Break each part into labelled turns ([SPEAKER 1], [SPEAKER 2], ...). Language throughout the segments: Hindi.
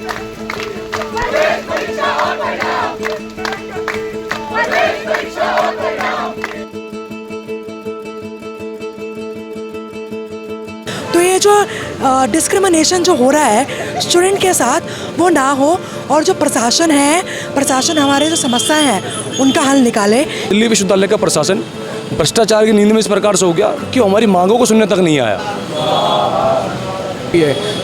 [SPEAKER 1] प्रवेश परीक्षा और परिणाम, प्रवेश परीक्षा और परिणाम।
[SPEAKER 2] तो ये जो डिस्क्रिमिनेशन जो हो रहा है स्टूडेंट के साथ, वो ना हो, और जो प्रशासन हमारे जो समस्याएं हैं उनका हल निकाले।
[SPEAKER 3] दिल्ली विश्वविद्यालय का प्रशासन भ्रष्टाचार की नींद में इस प्रकार से हो गया कि हमारी मांगों को सुनने तक नहीं आया।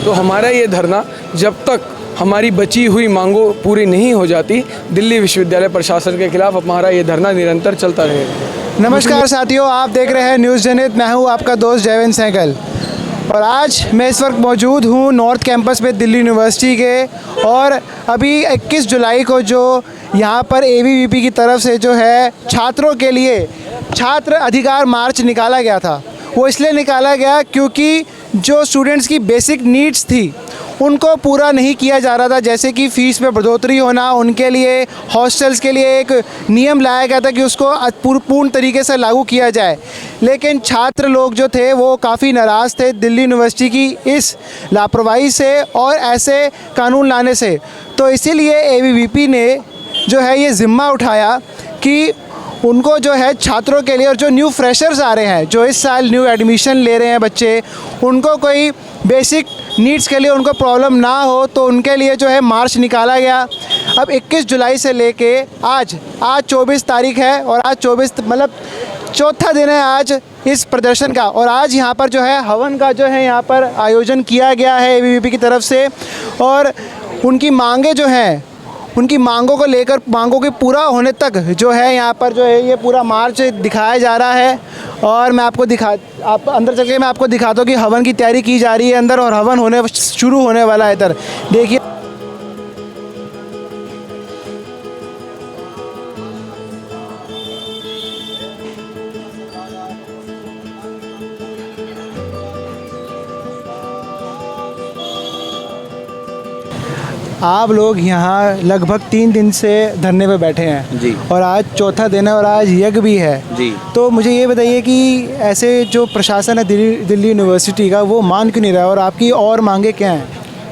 [SPEAKER 4] तो हमारा ये धरना जब तक हमारी बची हुई मांगों पूरी नहीं हो जाती, दिल्ली विश्वविद्यालय प्रशासन के खिलाफ हमारा ये धरना निरंतर चलता रहेगा।
[SPEAKER 5] नमस्कार साथियों, आप देख रहे हैं न्यूज़ जनहित। मैं हूं आपका दोस्त जयवेंद्र सहगल, और आज मैं इस वक्त मौजूद हूं नॉर्थ कैंपस पे दिल्ली यूनिवर्सिटी के। और अभी 21 जुलाई को जो यहां पर एबीवीपी की तरफ से जो है छात्रों के लिए छात्र अधिकार मार्च निकाला गया था, वो इसलिए निकाला गया क्योंकि जो स्टूडेंट्स की बेसिक नीड्स थी उनको पूरा नहीं किया जा रहा था। जैसे कि फ़ीस में बढ़ोतरी होना, उनके लिए हॉस्टल्स के लिए एक नियम लाया गया था कि उसको पूर्ण तरीके से लागू किया जाए। लेकिन छात्र लोग जो थे वो काफ़ी नाराज़ थे दिल्ली यूनिवर्सिटी की इस लापरवाही से और ऐसे कानून लाने से। तो इसीलिए एबीवीपी ने जो है ये ज़िम्मा उठाया कि उनको जो है छात्रों के लिए, और जो न्यू फ्रेशर्स आ रहे हैं, जो इस साल न्यू एडमिशन ले रहे हैं बच्चे, उनको कोई बेसिक नीड्स के लिए उनको प्रॉब्लम ना हो, तो उनके लिए जो है मार्च निकाला गया। अब 21 जुलाई से लेके आज 24 तारीख है, और आज 24 मतलब चौथा दिन है आज इस प्रदर्शन का। और आज यहाँ पर जो है हवन का जो है यहाँ पर आयोजन किया गया है एबीवीपी की तरफ से। और उनकी मांगे जो हैं, उनकी मांगों को लेकर, मांगों के पूरा होने तक जो है यहाँ पर जो है ये पूरा मार्च दिखाया जा रहा है। और मैं आपको आप अंदर चल के मैं आपको दिखाता हूँ कि हवन की तैयारी की जा रही है अंदर, और हवन शुरू होने वाला है इधर, देखिए। आप लोग यहाँ लगभग 3 दिन से धरने पे बैठे हैं
[SPEAKER 6] जी,
[SPEAKER 5] और आज चौथा दिन है और आज यज्ञ भी है
[SPEAKER 6] जी।
[SPEAKER 5] तो मुझे ये बताइए कि ऐसे जो प्रशासन है दिल्ली यूनिवर्सिटी का, वो मान क्यों नहीं रहा, और आपकी और मांगे क्या हैं?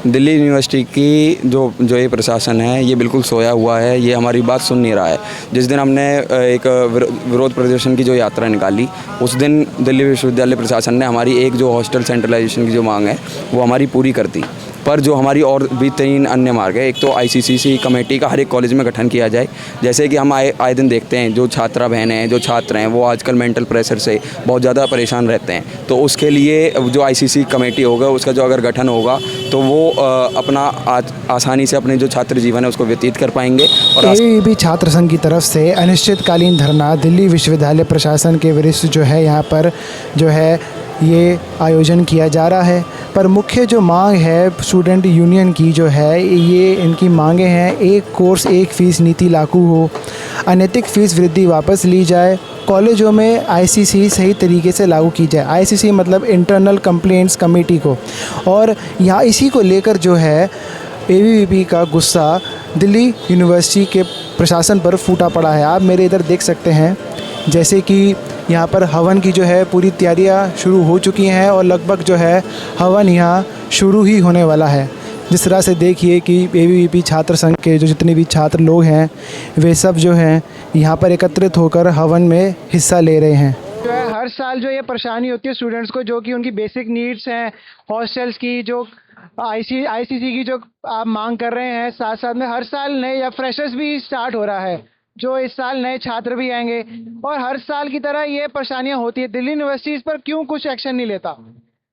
[SPEAKER 6] दिल्ली यूनिवर्सिटी की जो ये प्रशासन है, ये बिल्कुल सोया हुआ है, ये हमारी बात सुन नहीं रहा है। जिस दिन हमने एक विरोध प्रदर्शन की जो यात्रा निकाली, उस दिन दिल्ली विश्वविद्यालय प्रशासन ने हमारी एक जो हॉस्टल सेंट्रलाइजेशन की जो मांग है वो हमारी पूरी कर दी। पर जो हमारी और भी 3 अन्य मार्ग है, एक तो आईसीसीसी कमेटी का हर एक कॉलेज में गठन किया जाए। जैसे कि हम आए दिन देखते हैं, जो छात्रा बहनें हैं, जो छात्र हैं, वो आजकल मेंटल प्रेशर से बहुत ज़्यादा परेशान रहते हैं। तो उसके लिए जो आईसीसी कमेटी होगा, उसका जो अगर गठन होगा तो वो अपना आसानी से अपने जो छात्र जीवन है उसको व्यतीत कर पाएंगे। और
[SPEAKER 5] एबीवीपी छात्र संघ की तरफ से अनिश्चितकालीन धरना दिल्ली विश्वविद्यालय प्रशासन के विरुद्ध जो है यहाँ पर जो है ये आयोजन किया जा रहा है। पर मुख्य जो मांग है स्टूडेंट यूनियन की जो है, ये इनकी मांगे हैं: एक कोर्स एक फ़ीस नीति लागू हो, अनैतिक फ़ीस वृद्धि वापस ली जाए, कॉलेजों में आईसीसी सही तरीके से लागू की जाए। आईसीसी मतलब इंटरनल कंप्लेंट्स कमेटी को। और यहाँ इसी को लेकर जो है एबीवीपी का गुस्सा दिल्ली यूनिवर्सिटी के प्रशासन पर फूटा पड़ा है। आप मेरे इधर देख सकते हैं जैसे कि यहाँ पर हवन की जो है पूरी तैयारियाँ शुरू हो चुकी हैं, और लगभग जो है हवन यहाँ शुरू ही होने वाला है। जिस तरह से देखिए कि एबीवीपी छात्र संघ के जो जितने भी छात्र लोग हैं, वे सब जो हैं यहाँ पर एकत्रित होकर हवन में हिस्सा ले रहे हैं। जो है हर साल जो ये परेशानी होती है स्टूडेंट्स को, जो कि उनकी बेसिक नीड्स हैं, हॉस्टल्स की, जो आईसीसी की जो आप मांग कर रहे हैं, साथ साथ में हर साल नए या फ्रेशर्स भी स्टार्ट हो रहा है, जो इस साल नए छात्र भी आएंगे, और हर साल की तरह ये परेशानियां होती है। दिल्ली यूनिवर्सिटी इस पर क्यों कुछ एक्शन नहीं लेता?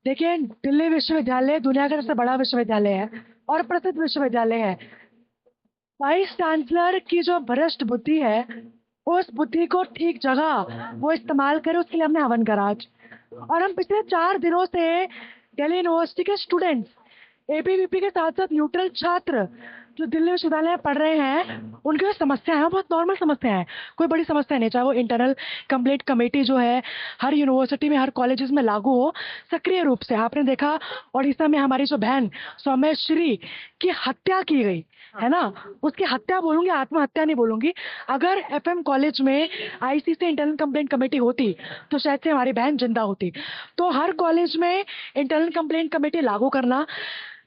[SPEAKER 2] देखिए, दिल्ली विश्वविद्यालय दुनिया का सबसे बड़ा विश्वविद्यालय है और प्रसिद्ध विश्वविद्यालय है। वाइस चांसलर की जो भ्रष्ट बुद्धि है, उस बुद्धि को ठीक जगह वो इस्तेमाल करे, उसके लिए हमने हवन करा आज। और हम पिछले 4 दिनों से दिल्ली यूनिवर्सिटी के स्टूडेंट्स, एबीवीपी के साथ साथ न्यूट्रल छात्र जो दिल्ली विश्वविद्यालय में पढ़ रहे हैं, उनकी जो समस्या है बहुत नॉर्मल समस्या है, कोई बड़ी समस्या नहीं। चाहे वो इंटरनल कंप्लेंट कमेटी जो है हर यूनिवर्सिटी में, हर कॉलेजेस में लागू हो सक्रिय रूप से। आपने देखा ओडिशा में हमारी जो बहन सौम्यश्री की हत्या की गई है ना, उसकी हत्या बोलूंगी, आत्महत्या नहीं बोलूंगी। अगर एफएम कॉलेज में आईसीसी इंटरनल कंप्लेंट कमेटी होती तो शायद से हमारी बहन जिंदा होती। तो हर कॉलेज में इंटरनल कंप्लेंट कमेटी लागू करना,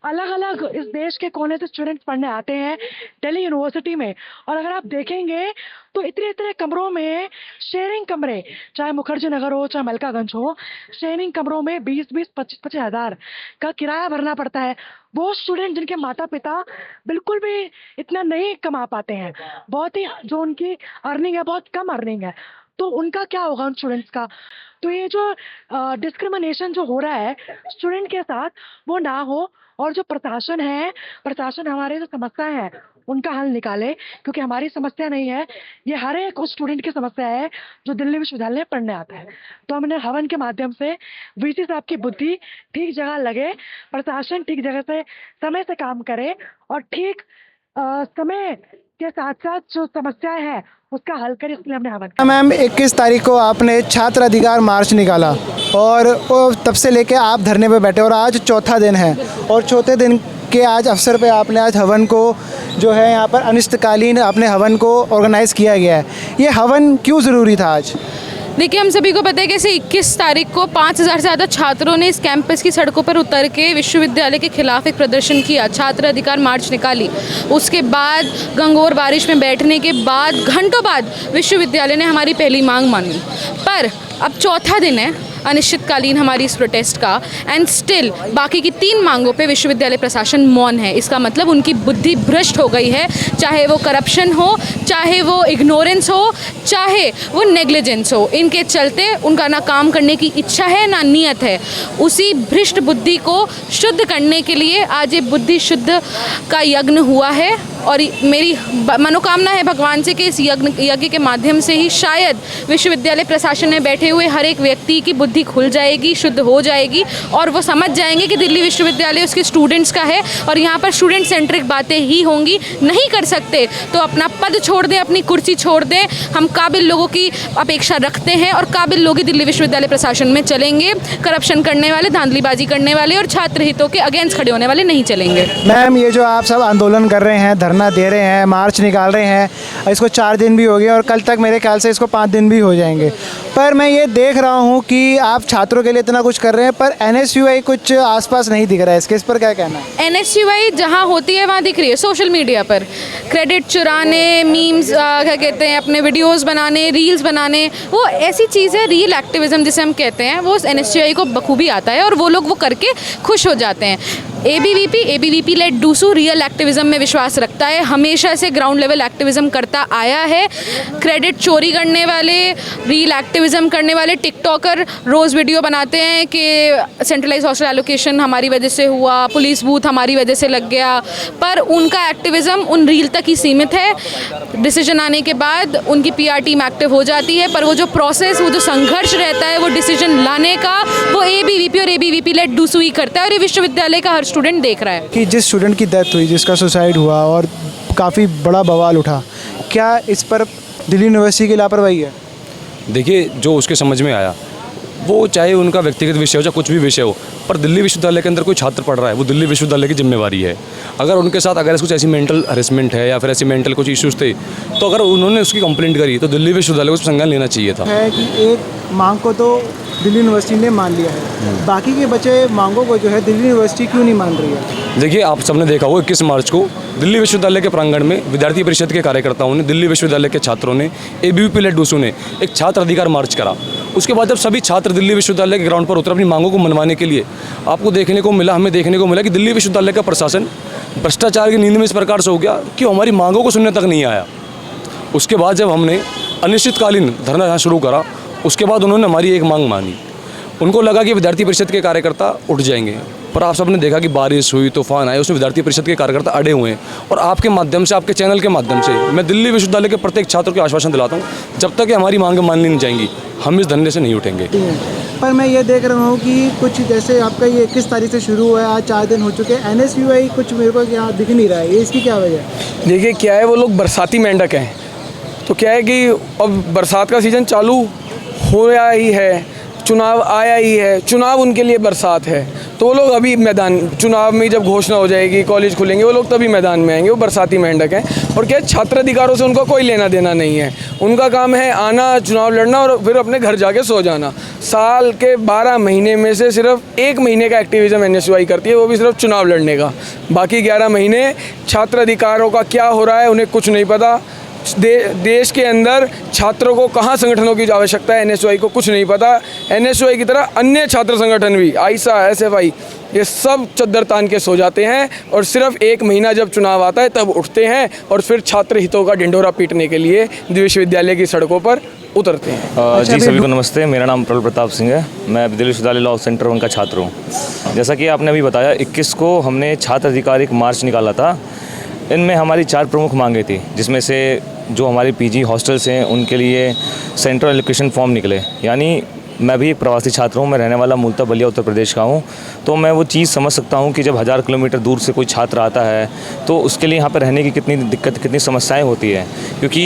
[SPEAKER 2] अलग अलग इस देश के कोने से स्टूडेंट्स पढ़ने आते हैं दिल्ली यूनिवर्सिटी में। और अगर आप देखेंगे तो इतने इतने कमरों में शेयरिंग कमरे, चाहे मुखर्जी नगर हो चाहे मलकागंज हो, शेयरिंग कमरों में 20-20, 25-25 हज़ार का किराया भरना पड़ता है। वो स्टूडेंट जिनके माता पिता बिल्कुल भी इतना नहीं कमा पाते हैं, बहुत ही जो उनकी अर्निंग है बहुत कम अर्निंग है, तो उनका क्या होगा उन स्टूडेंट्स का। तो ये जो डिस्क्रिमिनेशन जो हो रहा है स्टूडेंट के साथ वो ना हो, और जो प्रशासन हमारे जो समस्याएं हैं उनका हल निकाले, क्योंकि हमारी समस्या नहीं है, ये हर एक उस स्टूडेंट की समस्या है जो दिल्ली विश्वविद्यालय में पढ़ने आता है। तो हमने हवन के माध्यम से वीसी साहब की बुद्धि ठीक जगह लगे, प्रशासन ठीक जगह से समय से काम करे, और ठीक समय के साथ साथ जो समस्याएं हैं उसका हल करे, इसलिए हमने हवन किया।
[SPEAKER 5] मैम 21 तारीख को आपने छात्र अधिकार मार्च निकाला और तब से लेके आप धरने पे बैठे, और आज चौथा दिन है, और चौथे दिन के आज अवसर पे आपने आज हवन को जो है यहाँ पर अनिश्चितकालीन आपने हवन को ऑर्गेनाइज़ किया गया है। ये हवन क्यों ज़रूरी था आज?
[SPEAKER 7] देखिए, हम सभी को पता है कि ऐसे 21 तारीख को 5000 से ज़्यादा छात्रों ने इस कैंपस की सड़कों पर उतर के विश्वविद्यालय के खिलाफ एक प्रदर्शन किया, छात्र अधिकार मार्च निकाली। उसके बाद गंगोर बारिश में बैठने के बाद घंटों बाद विश्वविद्यालय ने हमारी पहली मांग मानी। पर अब चौथा दिन है अनिश्चितकालीन हमारी इस प्रोटेस्ट का, एंड स्टिल बाकी की 3 मांगों पे विश्वविद्यालय प्रशासन मौन है। इसका मतलब उनकी बुद्धि भ्रष्ट हो गई है, चाहे वो करप्शन हो, चाहे वो इग्नोरेंस हो, चाहे वो नेग्लिजेंस हो। इनके चलते उनका ना काम करने की इच्छा है ना नियत है। उसी भ्रष्ट बुद्धि को शुद्ध करने के लिए आज ये बुद्धि शुद्ध का यज्ञ हुआ है, और मेरी मनोकामना है भगवान से कि इस यज्ञ के माध्यम से ही शायद विश्वविद्यालय प्रशासन में बैठे हुए हर एक व्यक्ति की बुद्धि खुल जाएगी, शुद्ध हो जाएगी, और वो समझ जाएंगे कि दिल्ली विश्वविद्यालय उसके स्टूडेंट्स का है और यहाँ पर स्टूडेंट सेंट्रिक बातें ही होंगी। नहीं कर सकते तो अपना पद छोड़ दें, अपनी कुर्सी छोड़ दें। हम काबिल लोगों की अपेक्षा रखते हैं और काबिल लोग ही दिल्ली विश्वविद्यालय प्रशासन में चलेंगे। करप्शन करने वाले, धांधलीबाजी करने वाले और छात्र हितों के अगेंस्ट खड़े होने वाले नहीं चलेंगे।
[SPEAKER 5] मैम ये जो आप सब आंदोलन कर रहे हैं, धरना दे रहे हैं, मार्च निकाल रहे हैं, इसको 4 दिन भी हो गए और कल तक मेरे ख्याल से इसको 5 दिन भी हो जाएंगे, पर मैं ये देख रहा हूँ कि आप छात्रों के लिए इतना कुछ कर रहे हैं पर NSUI कुछ आसपास नहीं दिख रहा है। इसके इस पर क्या कहना है?
[SPEAKER 7] NSUI जहाँ होती है वहाँ दिख रही है सोशल मीडिया पर, क्रेडिट चुराने, मीम्स क्या कहते हैं, अपने वीडियोस बनाने, रील्स बनाने, वो ऐसी चीज़ है, रियल एक्टिविज्म जिसे हम कहते हैं, वो NSUI को बखूबी आता है और वो लोग वो करके खुश हो जाते हैं। ABVP led DUSU real activism में विश्वास रखता है, हमेशा से ग्राउंड लेवल एक्टिविज्म करता आया है। क्रेडिट चोरी करने वाले, रियल एक्टिविज्म करने वाले टिकटॉकर रोज़ वीडियो बनाते हैं कि सेंट्रलाइज हॉस्टल एलोकेशन हमारी वजह से हुआ, पुलिस बूथ हमारी वजह से लग गया, पर उनका एक्टिविज्म उन रील तक ही सीमित है। डिसीजन आने के बाद उनकी PR टीम एक्टिव हो जाती है, पर वो जो प्रोसेस, वो जो संघर्ष रहता है, वो डिसीजन लाने का, वो ABVP और ABVP लेड डूसू ही करता है, और ये विश्वविद्यालय का हर स्टूडेंट देख रहा है
[SPEAKER 5] कि जिस स्टूडेंट की डेथ हुई, जिसका सुसाइड हुआ और काफ़ी बड़ा बवाल उठा, क्या इस पर दिल्ली यूनिवर्सिटी की लापरवाही है?
[SPEAKER 3] देखिए, जो उसके समझ में आया, वो चाहे उनका व्यक्तिगत विषय हो चाहे कुछ भी विषय हो, पर दिल्ली विश्वविद्यालय के अंदर कोई छात्र पढ़ रहा है, वो दिल्ली विश्वविद्यालय की जिम्मेवारी है। अगर उनके साथ अगर कुछ ऐसी मेंटल हरेसमेंट है या फिर ऐसी मेंटल कुछ इश्यूज़ थे, तो अगर उन्होंने उसकी कंप्लेंट करी तो दिल्ली विश्वविद्यालय को संज्ञान लेना चाहिए था।
[SPEAKER 5] है कि एक मांग को तो दिल्ली यूनिवर्सिटी ने मान लिया है, बाकी के बचे मांगों को जो है दिल्ली यूनिवर्सिटी क्यों नहीं मान रही है?
[SPEAKER 3] देखिए, आप सबने देखा हो 21 मार्च को दिल्ली विश्वविद्यालय के प्रांगण में विद्यार्थी परिषद के कार्यकर्ताओं ने, दिल्ली विश्वविद्यालय के छात्रों ने, ABVP लेड डूसू ने एक छात्र अधिकार मार्च करा। उसके बाद जब सभी छात्र दिल्ली विश्वविद्यालय के ग्राउंड पर उतर अपनी मांगों को मनवाने के लिए, आपको हमें देखने को मिला कि दिल्ली विश्वविद्यालय का प्रशासन भ्रष्टाचार की नींद में इस प्रकार से हो गया कि हमारी मांगों को सुनने तक नहीं आया। उसके बाद जब हमने अनिश्चितकालीन धरना यहाँ शुरू करा, उसके बाद उन्होंने हमारी एक मांग मानी। उनको लगा कि विद्यार्थी परिषद के कार्यकर्ता उठ जाएंगे, पर आप सबने देखा कि बारिश हुई, तूफान आए, उसमें विद्यार्थी परिषद के कार्यकर्ता अड़े हुए हैं। और आपके माध्यम से, आपके चैनल के माध्यम से मैं दिल्ली विश्वविद्यालय के प्रत्येक छात्र को आश्वासन दिलाता हूँ, जब तक हमारी मांगें मान ली नहीं जाएंगी, हम इस धरने से नहीं उठेंगे।
[SPEAKER 5] पर मैं ये देख रहा हूँ कि कुछ जैसे आपका ये 21 तारीख से शुरू हुआ है, आज 4 दिन हो चुके हैं, NSUI कुछ मेरे को यहाँ दिख नहीं रहा है, ये इसकी क्या वजह है?
[SPEAKER 4] देखिए, क्या है, वो लोग बरसाती मेंढक हैं, तो क्या है कि अब बरसात का सीज़न चालू होया ही है, चुनाव आया ही है, चुनाव उनके लिए बरसात है, तो वो लोग अभी मैदान चुनाव में जब घोषणा हो जाएगी, कॉलेज खुलेंगे, वो लोग तभी मैदान में आएंगे। वो बरसाती मेंढक हैं और क्या छात्र अधिकारों से उनको कोई लेना देना नहीं है। उनका काम है आना, चुनाव लड़ना और फिर अपने घर जाके सो जाना। साल के 12 महीने में से सिर्फ 1 महीने का एक्टिविज्म NSUI करती है, वो भी सिर्फ चुनाव लड़ने का। बाकी 11 महीने छात्र अधिकारों का क्या हो रहा है उन्हें कुछ नहीं पता। देश के अंदर छात्रों को कहाँ संगठनों की आवश्यकता है NSUI को कुछ नहीं पता। NSUI की तरह अन्य छात्र संगठन भी AISA, SFI, ये सब चद्दर तान के सो जाते हैं और सिर्फ 1 महीना जब चुनाव आता है तब उठते हैं और फिर छात्र हितों का ढिंढोरा पीटने के लिए विश्वविद्यालय की सड़कों पर उतरते हैं।
[SPEAKER 8] जी सभी को नमस्ते, मेरा नाम प्रबल प्रताप सिंह है। मैं दिल्ली विश्वविद्यालय लॉ सेंटर 1 का छात्र हूँ। जैसा कि आपने अभी बताया, 21 को हमने छात्र अधिकार एक मार्च निकाला था। इनमें हमारी 4 प्रमुख मांगें थी, जिसमें से जो हमारी PG हॉस्टल्स हैं उनके लिए सेंट्रल एलोकेशन फॉर्म निकले। यानी मैं भी एक प्रवासी छात्र हूँ, मैं रहने वाला मूलतः बलिया उत्तर प्रदेश का हूँ, तो मैं वो चीज़ समझ सकता हूँ कि जब 1000 किलोमीटर दूर से कोई छात्र आता है तो उसके लिए यहाँ पर रहने की कितनी दिक्कत, कितनी समस्याएं होती है। क्योंकि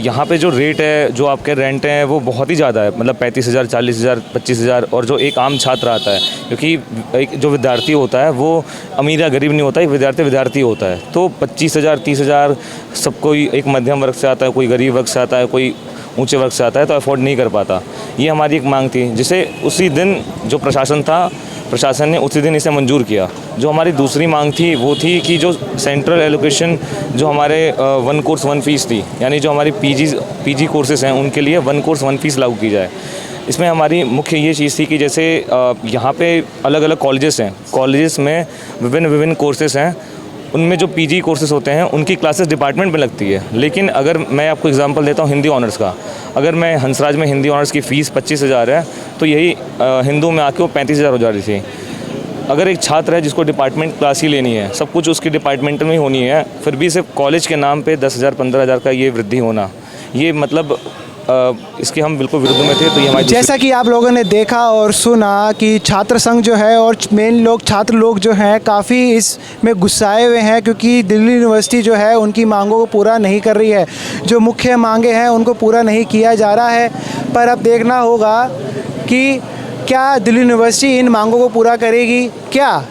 [SPEAKER 8] यहाँ पे जो रेट है, जो आपके रेंट हैं, वो बहुत ही ज़्यादा है। मतलब 35,000, 40,000, 25,000। और जो एक आम छात्र आता है, क्योंकि एक जो विद्यार्थी होता है वो अमीर या गरीब नहीं होता, एक विद्यार्थी होता है, तो 25,000, 30,000 सब कोई एक मध्यम वर्ग से आता है, कोई गरीब वर्ग से आता है, कोई ऊंचे वर्ग से आता है, तो अफोर्ड नहीं कर पाता। ये हमारी एक मांग थी, जिसे उसी दिन जो प्रशासन ने उसी दिन इसे मंजूर किया। जो हमारी दूसरी मांग थी वो थी कि जो सेंट्रल एलोकेशन, जो हमारे 1 कोर्स 1 फीस थी, यानी जो हमारी PG कोर्सेज़ हैं उनके लिए 1 कोर्स 1 फीस लागू की जाए। इसमें हमारी मुख्य ये चीज़ थी कि जैसे यहाँ पे अलग अलग कॉलेजेस हैं, कॉलेजेस में विभिन्न कोर्सेज़ हैं, उनमें जो PG कोर्सेज होते हैं उनकी क्लासेस डिपार्टमेंट में लगती है। लेकिन अगर मैं आपको एग्जांपल देता हूँ हिंदी ऑनर्स का, अगर मैं हंसराज में हिंदी ऑनर्स की फ़ीस 25,000 है, तो यही हिंदू में आके वो 35,000 हो जा रही थी। अगर एक छात्र है जिसको डिपार्टमेंट क्लास ही लेनी है, सब कुछ उसकी डिपार्टमेंट में ही होनी है, फिर भी सिर्फ कॉलेज के नाम पे 10,000, 15,000 का ये वृद्धि होना, ये मतलब इसके हम बिल्कुल विरुद्ध में थे। तो ये हमारी
[SPEAKER 5] जैसा कि आप लोगों ने देखा और सुना कि छात्र संघ जो है और छात्र लोग जो हैं काफ़ी इसमें गुस्साए हुए हैं, क्योंकि दिल्ली यूनिवर्सिटी जो है उनकी मांगों को पूरा नहीं कर रही है। जो मुख्य मांगे हैं उनको पूरा नहीं किया जा रहा है। पर अब देखना होगा कि क्या दिल्ली यूनिवर्सिटी इन मांगों को पूरा करेगी। क्या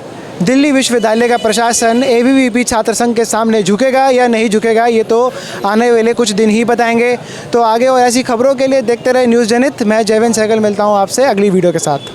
[SPEAKER 5] दिल्ली विश्वविद्यालय का प्रशासन ABVP छात्र संघ के सामने झुकेगा या नहीं झुकेगा, ये तो आने वाले कुछ दिन ही बताएंगे। तो आगे और ऐसी खबरों के लिए देखते रहे न्यूज़ जनहित। मैं जयवेंद्र सहगल मिलता हूँ आपसे अगली वीडियो के साथ।